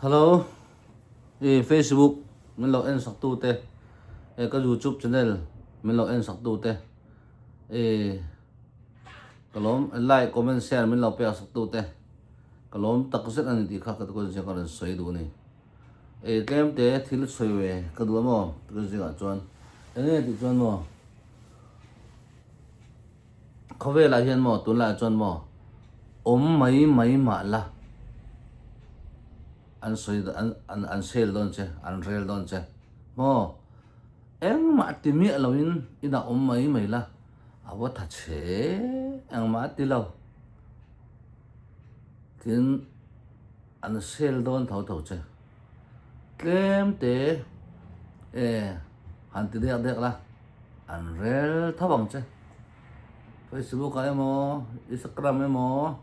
Hello, Facebook mình lo en sắc tu te, cái YouTube channel mình lo en sắc tu te, kalom like comment share mình lo pe sắc tu te, kalom tak set anh thì khác cái con gì còn soi đủ này, kem te thil soi về cái đũa mò cái gì cả chuan, anh thì chuan mò, khâu về lại hiền mò tuần lại chuan mò, mấy mấy mà la. An soi an sale don che an rel don che mo em ma ti mi lo in ina mai mai la awa tha che ang ma ti lo tin an sale don thau thau che kem te han ti dek la an rel thawang che Facebook ay mo Instagram ay mo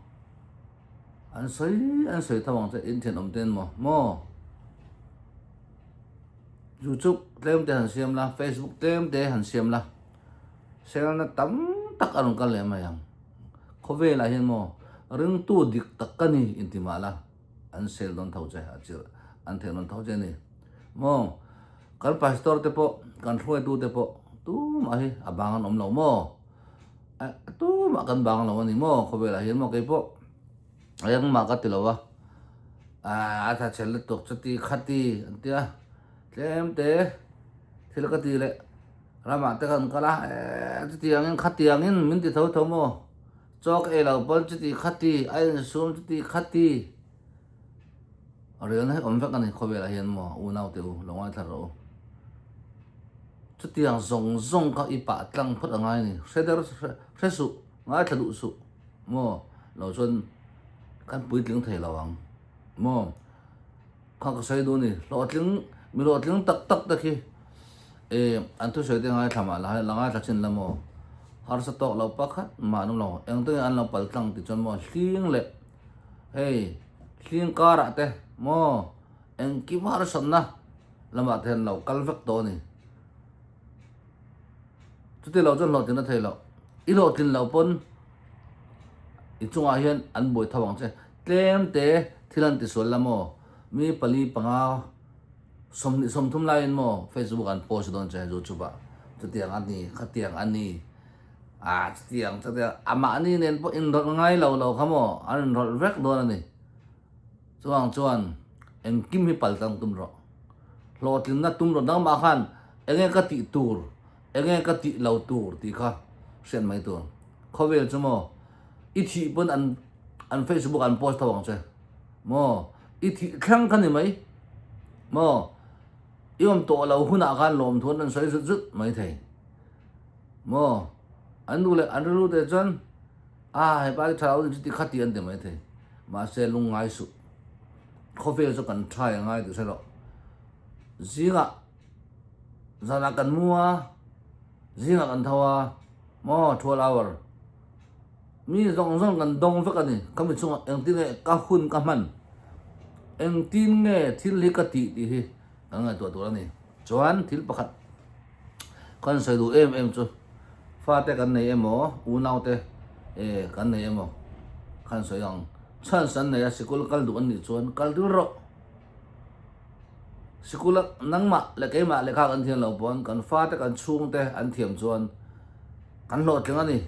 anh soi thawang che in then ten mo YouTube tem te han siam la Facebook tem te han siam la sel na tam tak anong ka le mayang khove la hian mo ring tu dik tak ka ni intima la an sel don thau che achil an the don thau che ni mo kan pastor te po kan throi tu te po tu ma hi abangan om lo mo tu ma kan bang lo ni mo khove la hian mo ke po ayang ma ka tilawa tha chel tok chati khati antia tlem te thil ka ti le rama te kan kala chati angin khati angin min ti thau thau mo chok e lo pon chati khati ai sum chati khati arian hai om vek ani khobela hian mo u nau te u longai tharo chati ang zong ka ipa tlang phut angai ni seder fresu ngai thadu su mo lo chon kan pui tling thei lawang mo kha ka sai do ni lo tling mi lo tling tak ta khi an thu sai te ngai thama la ngai thachin la mo har sa tok lo pakhat ma nu lo eng te an lo pal tlang ti chon mo hling le hling kara te mo eng ki mar san na lama then lo kal vek to ni chu te lo chon lo tin na thei lo i lo tin lo pon i chunga hian an boi thawang che tlem te thilan ti sol lamo mi pali panga som thum lain mo Facebook an post don che YouTube chutiang ani khatiang ani chutiang ama ani nen po in dot ngai lo khamo an rol vek don ani chuan en kim hi paltang tum ro lo tin na tum ro dang ma khan enge ka ti tur enge ka ti lo tur ti kha sen mai tur khovel chumo i thi pon an Facebook an post thawang che mo i thi khang kan ni mai mo iom to lo huna kan lom thon an sai zut mai thei mo an du te chan hai ba thau ti khati an te mai thei ma se lung ngai su khovel so kan try ngai tu se lo zinga zana kan mua zinga kan thawa mo 12 hour mi zong kan dong vek ani kami chunga eng tin ka hun ka man eng tin nge thil hi ka ti hi anga to ani chuan thil pakhat kan sai du em chu fa te kan nei emo u nau te kan nei emo kan sai yang chan san nei a sikul kal du ani chuan kal du ro sikul nangma le keima le kha kan thian lo pon kan fa te kan chung te an thiam chuan kan lo tling ani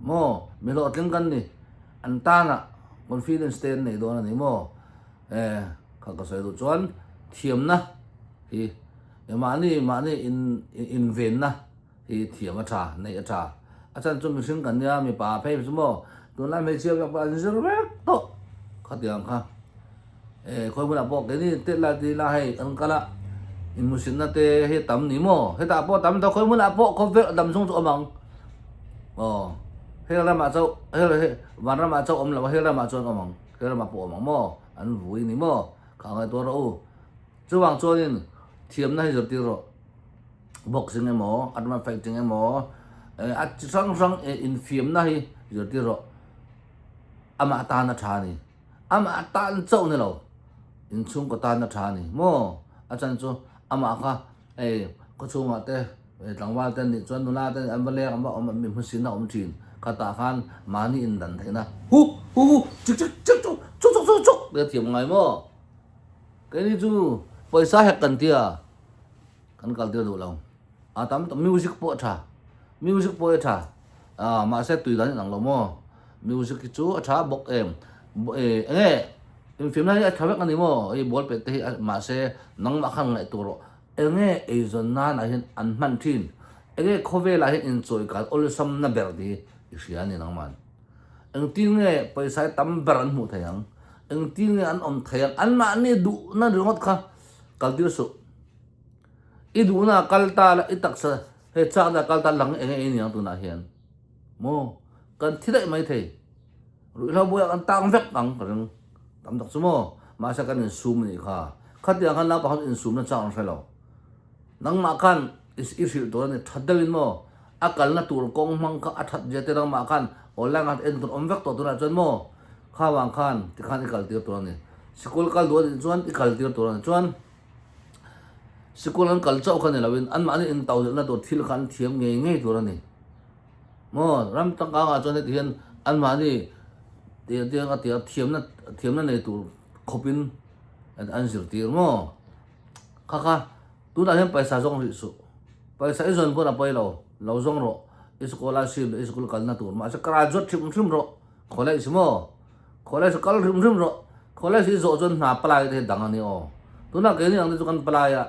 mo mi lo tling kan ni an ta na confidence ten nei do na ni mo kha ka sai du chuan thiam na hi mani in ven na hi thiam a tha nei a tha achan chu mi hring kan nia mi pa phei chu mo tun lai me chiao ya pa zero vek to khatiang kha khoi mun a pok ke ni te la ti la hai an kala in musin na te he tam ni mo he ta po tam ta khoi mun a pok ko ve dam sung chu amang he la ma chau he van ra ma chau om la he la ma chau amang he la ma po amang mo an vui ni mo ka ngai to ro chu wang chu nin thiam na hi zo ti ro boxing emo adman fighting emo at sang in film na hi zo ti ro ama ta na tha ni ama ta an chau ni lo in chung ko ta na tha ni mo achan chu ama kha ko chunga te tlangwal ten ni chuan nula ten an bale am mi husin na chin ka ta khan mani in dan theina hu chuk de thiam ngai mo cái này chú paisa hết cần tia kan kal tia đủ lòng tam music po cha mà sẽ tùy đến nang lo mo music chú cha bok em nghe phim này cha bek ani mo bol pe te mà sẽ nang ma khang lại turo nghe zon na na hin an man thin nghe khove la hin enjoy ka ol sam na ber di isia ni nang man tin nghe paisa tam ber an mu thayang tin nghe an thayang an ma ni du na ringot kha kal tir su idu na kalta la itaksa he cha da kalta lang ni ang tu na hian mo kan thilai mai thei ru la boya kan tang vek ang kan tam dak sumo ma sa kan sum ni kha khatia kan la pa in sum na chang selo nang ma kan is to ne thadawin mo akal na tur kong mang ka athat je te nang ma kan olang at en tur om vek to tu na chon mo kha wang khan ti khan ikal tir to ne school kal do chuan ikal tir to ne chuan school an kal chau khan ne lawin an ma ni in tau na to thil khan thiam nge to ne mo ram tang ka nga chuan ne hian an ma ni te nga te thiam na nei tur khopin an zir tir mo kha tu da hian paisa zong ri su paisa izon ko na pai lo zong ro scholarship school kal na tur ma sa graduate thim ro college mo college kal rim ro college zo zon na palai te dang ani o tu na ke ni ang tu kan palai ya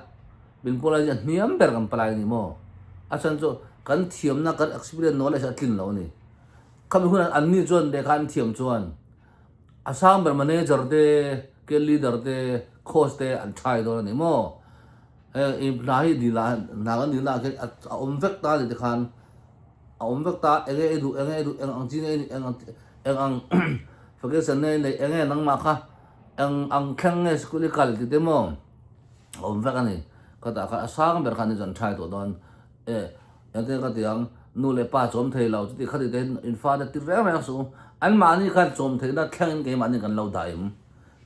bin polai ya niam ber kan palai ni mo asan zo kan thiam na kan experience knowledge atlin lo ni kami hun an ni zon de kan thiam chuan asam ber manager de ke leader de coach de an thai do ni mo imply di la na kan di la ke om vek ta de khan om vek ta edu ang chin ang vacation ne nang ma kha ang khang ne school kal ti de mo om vek ani ka ta ka asang ber khan jon thai do don te ka tiang nu le pa chom thei lo ti khati den in fa da ti re ma su an ma ni khan chom thei na khang ke ma ni kan lo daim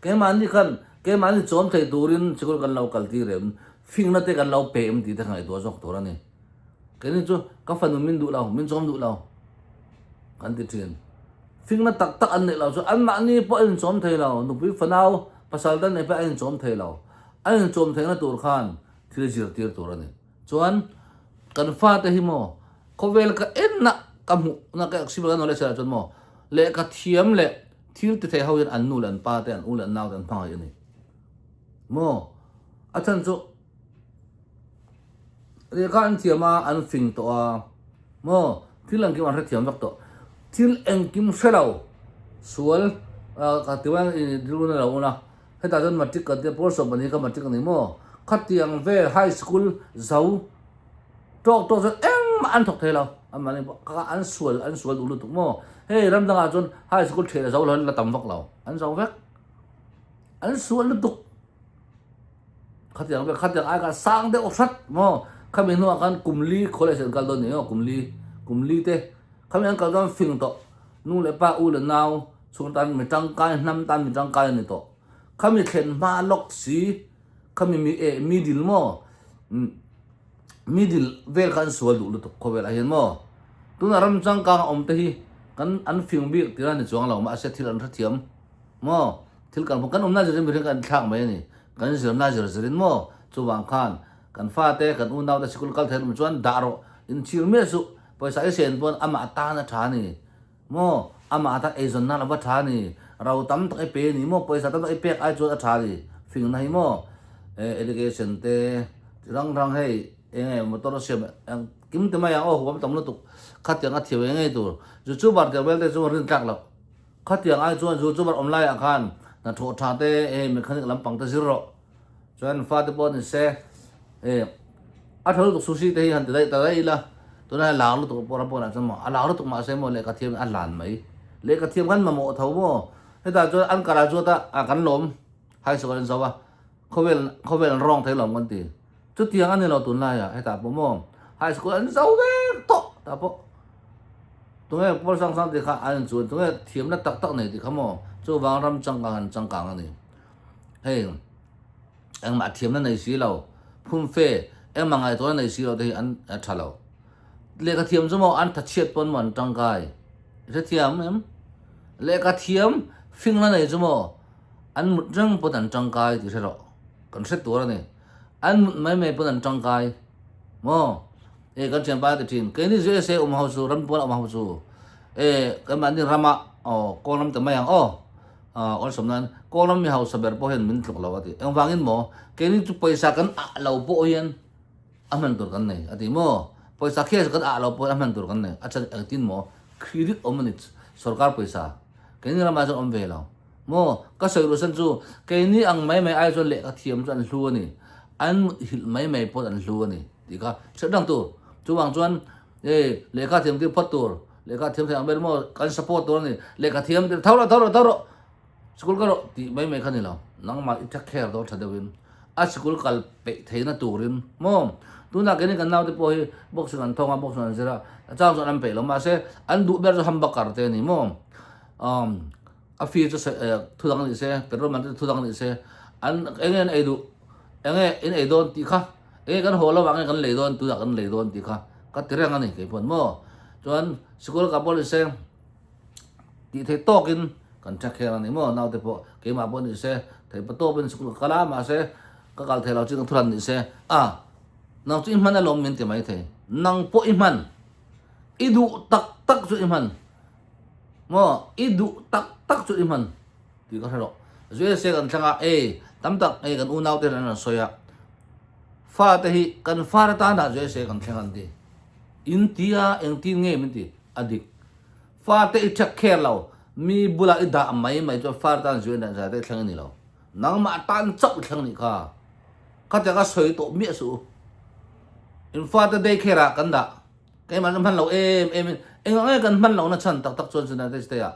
ke ma ni chom thei durin chikul kan lo kal ti rem phing na te kan lo pe em ti ta ngai do jok to ra ni ke ni chu ka fan min du lo min chom du lo kan ti thin phing na tak an ne lo chu an ma ni po in chom thei lo nu pi fanau pasal dan ne pa in chom thei lo an chom thei na tur khan thil jir tir to ra ni chuan kan fa te hi mo khovel ka en na kamu na ka sibal no le sa chon mo le ka thiam le thil te thei hawin an nu lan pa te an u lan naw dan phang ni mo achan chu le ka an thiama an fing to a mo thil an ki an thiam vak to thil eng kim selo sual ka tiwan dilu na lo na heta jon matric ka te por so bani ka matric ni mo khatiang ve high school zau tok to eng ma an thok thei lo an mani ka an sual ulu tu mo hey ram danga chon high school thela zau lo la tam vak lo an zau vek an sual lu tuk khatiang ai ka sang de osat mo kami no akan kumli college kal do ni o kumli te kami an kal don fing to nu le pa u le naw chung tan mi tang kai nam tan mi tang kai ni to kami khen ma lok si kami middle mo middle vel kan sual du to ko vel a hian mo tu na ram chang ka om te hi kan an fing bi ti ran ni chuang lo ma se thil an thiam mo thil kan kan om na je mi kan thak mai ni kan zir na zir mo chu wang khan kan fa te kan u naw da school kal thel mu chuan daro in chil me su paisa sen pon ama ta na tha ni mo ama ta ezon na la ba tha ni rau tam ta pe ni mo paisa ta pe ai chu a tha ni fing na hi mo education te rang hei motor se kim te mai o hom tam lu tu khatyang a thiwe ngai tu chu bar te wel te chu rin tak lo khatyang ai chu bar online akhan na tho tha te mechanic lampang ta zero chuan fa te pon se a thol tu sushi te han te dai la tu na la lu tu pora cham ma ala lu tu ma se mo le ka thiam a lan mai le ka thiam kan ma mo tho mo he ta chu an kara chu ta a kan lom hai so kan so wa khovel rong thai lom kan ti chu tiang an lo tun la ya he ta po mo high school an zau ve to ta po tu nge por sang ti kha an chu tu nge thiam na tak nei ti kha mo chu wang ram chang kang ani hey ang ma thiam na nei si lo phum fe ang ma ngai to nei si lo te an tha lo le ka thiam chu mo an tha chet pon man tang kai re thiam em le ka thiam phing na nei chu mo an mut rang po dan tang kai ti ro kan set tur ani an mai pun an tangkai mo kan chen ba ti tin ke ni je se hau su ram pon hau su kan man ni rama kolam ta mai ang on som nan kolam mi hau saber po hen min tlok lawati ang wangin mo ke ni chu paisa kan lau po hian aman tur kan nei ati mo paisa khes kan lau po aman tur kan nei acha tin mo khirit omanit sarkar paisa ke ni rama jo om ve lo mo ka solution chu ke ni ang mai ai cho le ka thiam chan hlu ni an hil mai po an hlu ni ti ka sedang tu chu wang chuan le ka thiam ti phat tur le ka thiam thang ber mo kan support tur ni le ka thiam ti thau ro school ka ro ti mai khan ni lo nang ma ita kher do thadawin a school kal pe theina turin mo tu na ke ni kan naw te po hi box kan thonga box an zera chang chon an pe lo ma se an du ber ham bakar te ni mo a fi cho thu dang ni se pero man thu dang ni se an engen ai du enge in ai don ti kha kan holo wang kan le don tu da kan le don ti kha ka tirang ani ke pon mo chuan school ka bol se ti the tokin kan cha kher ani mo naw te po ke ma bon ni se thei pa to ben school kala ma se ka kal thei lo chi thuran ni se naw chi man alom min ti mai the nang po iman idu tak chu iman mo idu tak chu iman ti ka ro zue se kan thanga tam tak kan unaw te na soya fa te hi kan far ta na zue se kan thangan ti intia eng tin nge min ti adik fa te chak kher lo mi bula ida mai cho far ta zue na za te thang ni lo nang ma tan chak thang ni ka ta ka soi to mi su in fa te de khera kan da cái màมันเราem kan man lo na chan tak chon chuna te ste ya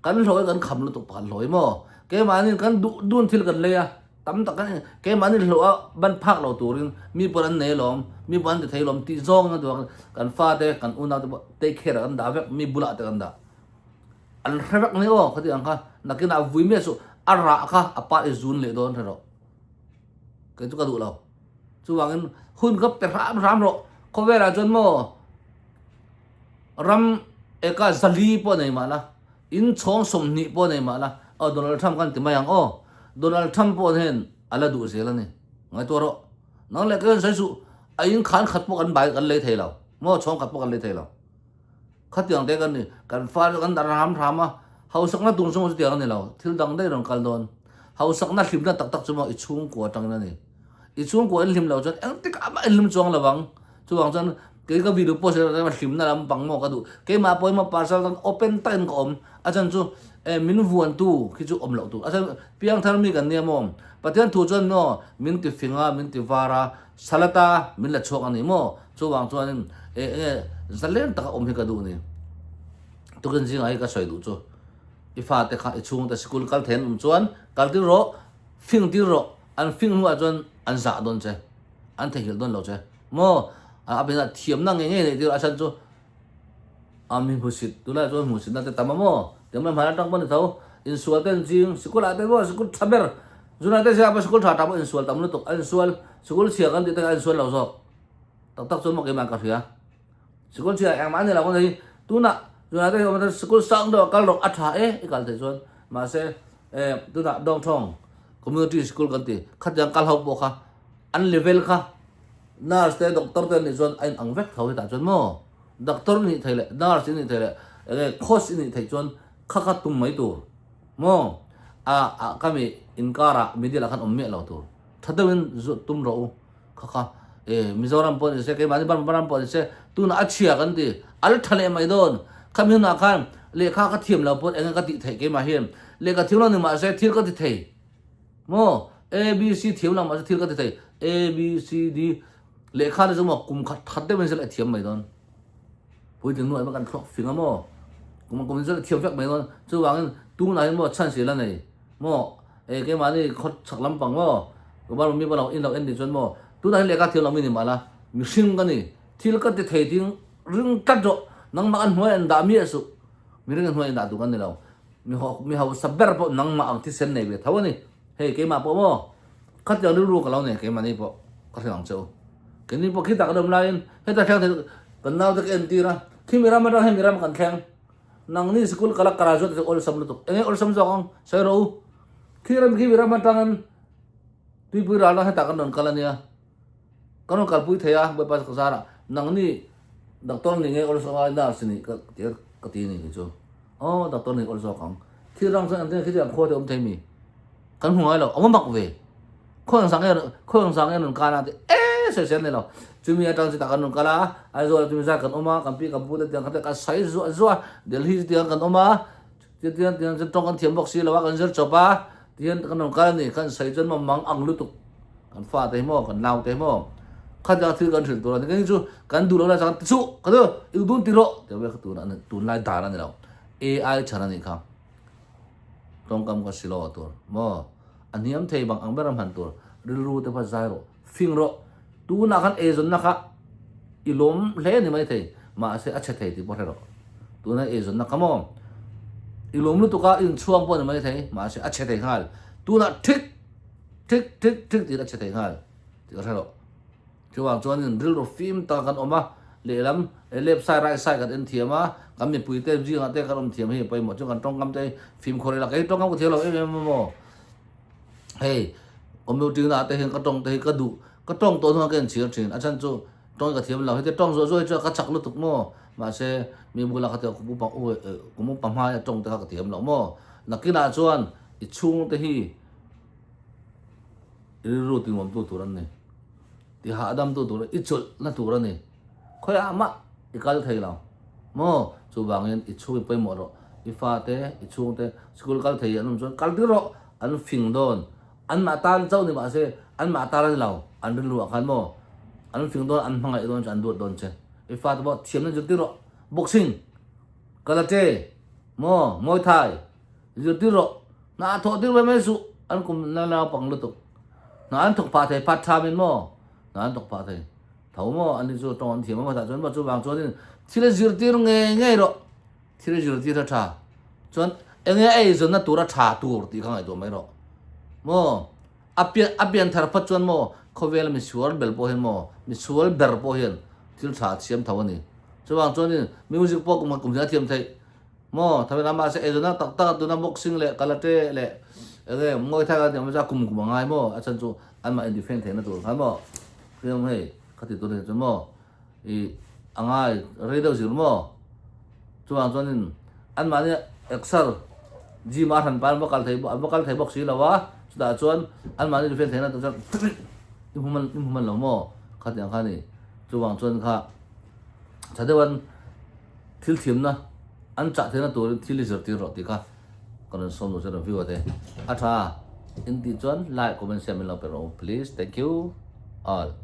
kan loi kan kham lu to pan loi mo cái mà ni kan dun thil kan le ya tam tak kan cái mà ni lo ban phak lo turin mi paran ne lom mi ban te thei lom ti zong na do kan fa te kan una te khera kan da vek mi bula te kan da an rebak ni khati ang ka nakina vui me su ara ka apa e zun le don thero cái chu ka du lo chu wangin hun kap te ram ro ko vera chon mo ram eka zali po nei mala in chong som ni po nei mala Donald Trump kan ti mayang Donald Trump po hen ala du se la ni ngai to ro nang le kan sai su ain khan khat po kan bai kan le thei lo mo chong khat po kan le thei lo khat yang te kan ni kan fa kan dar ram rama hausak na tung song ti ang ni lo thil dang dai rong kal don hausak na hlim na tak chu mo I chung ko tang na ni I chung ko hlim lo chon ang tik ama hlim chong lawang chuwang chon cái video post ra mà phim na lam pang mo ka du cái mà poi ma parcel tan open time ko om achan chu min vuan tu khi chu om lo tu achan piang thar mi kan ne mo pathian thu chon no min ti finga min ti vara salata min la chok ani mo chu wang chuan zalen ta om hi ka du ni tu kan jing ai ka soi du chu ifa te kha I chung ta school kal then chuan kal ti ro fing ti ro an fing hu a chuan an za don che an the hil don lo che mo abin na thiam na nge ne ti asan chu amin husit tu la chu husit na te tamamo tem na mara tang ban thau in sual ten jing school ate bo school thaber juna te sa ba school tha ta bo in sual tam lu to an sual school sia kan ti ta an sual lo so tak chu mo ke ma ka fia school sia ang man ni la ko ni tu na juna te ma school sang do kal ro atha kal te chuan ma se tu na dong thong community school kan ti khat yang kal hau bo kha an level kha nurse te doctor te ni chuan ain ang vek thau ta chuan mo doctor ni theile nurse ni theile coach ni thei chuan kha tum mai tu mo kami inkara media la khan omme lo tu thadawin zu tum ro kha mizoram po se ke mani ban po se tu na achia kan ti al thale mai don kami na khan le kha thiam lo po eng ka ti thei ke ma hiam le ka thiam lo ni ma se thil ka ti thei mo ABC thiam lo ma se thil ka ti thei ABCD le kha ni mo kum khat thadde men se la thiam mai don poi ting noi ma kan thlok finga mo kum se la thiam vek mai don chu wangin tu na mo chan se la nei mo ke ma ni khot chak lam pang mo ko ba mi ba lo in lo en di chon mo tu na le ka thiam lo mi ni ma la mi sim ka ni thil ka ti thei ting ring tat jo nang ma an hoi an da mi su mi ring an hoi da du kan ni lo mi ho saber po nang ma ang ti sen nei be thawani he ke ma po mo khat yang ru ka lo ne ke ma ni po ka thang chau cái này bộ khi ta đồng lain hết ta theo thì cần nào được em tira khi mira mà đang hay mira mà cần khen nang ni school kalak karajo thì all sam lutuk ol sam zo kong sai ro khi mira mà đang tui pui ra na hai ta kan non kalania kan kal pui theya ba pas ka sara nang ni doctor ni nge ol so ai na sini ka ti ni chu doctor ni ol so kang khi rang sang an khi jam kho te om thei mi kan hungai lo om mak ve khong sang e non kana te se sen ne lo chumi atang si ta kan non kala ai zo chumi sa kan oma kan pi kan pu te tiang ka ka sai zo delhi tiang kan oma tiang tong kan thiam bok si lo kan zer chopa tiang kan non kala ni kan sai jon mang ang lu tu kan fa te mo kan lau te mo khada thil kan thil to ni kan chu kan du lo la sang chu ka do il dun ti ro te we tu na tu lai da na ni lo ai chana ni kha tong kam ka silo to mo aniam thei bang ang beram han to ril ru te pha zai ro fing ro tu na kan e zon na kha ilom hle ni mai thei ma se acha thei ti por ro tu na e zon na kamo ilom lu tu ka in chuang po ni mai thei ma se acha thei hal tu na thik ti acha thei hal ti ka ro chu wang chuan in ril ro film ta kan oma le lam left side right side kan en thiama kam mi pui te ji nga te kan om thiam hi pai mo chu kan tong kam te film khore la kai tong kam ko thelo mo hey om lu ting na te hen ka tong te ka du ka tong to thong ken chir chin achan chu tong ka thiam la he te tong zo zo chu ka chak lu tuk mo ma se mi bu la ka te ku bu pa ku mu pa ma tong te ka thiam lo mo nakina chuan I chung te hi ru ti mom tu turan ne ti ha adam tu tur I chul na turan ne khoi ama I kal thei lo mo chu bangin I chu pe mo ro I fa te I chung te school kal thei anum chuan kal ti ro an fing don an ma tan chau ni ma se an ma taran lo an rin lu khan mo an fing don an mangai don chan du don che I fa to bo thiam na ju ti ro boxing karate mo muay thai ju ti ro na tho ti me su an kum na pang lu tu na an thok pa thai pat tha min mo na an thok pa thai thau mo an ni chu tong an thiam ma ta chon ba chu bang chon ni thile jir ti nge ro thile jir ti ra tha chon enge ai zon na tu ra tha tur ti khang ai to mai ro mo apian thar phat chon mo khovel mi sual bel po hen mo mi sual ber po hen thil tha chiam thau ni chu bang chon ni music po kum kum ja thiam thai mo thawe na ma se e zon na tak tu na boxing le karate le ege moi tha ga ma ja kum ngai mo achan chu an ma indifferent the na tur khan mo riam hei khati to ne chu mo I angai re do zir mo chu ang chonin an ma ne exer ji ma than pan bokal thei bok si lawa da chuan an ma ne indifferent the na chu ni human lo mo khati ang khani chu ang chon kha chadewan thil thiam na an cha the na tur thil zir ti ro ti ka còn xong rồi sẽ review ở đây. Atha, in the John like comment share below, please. Thank you all.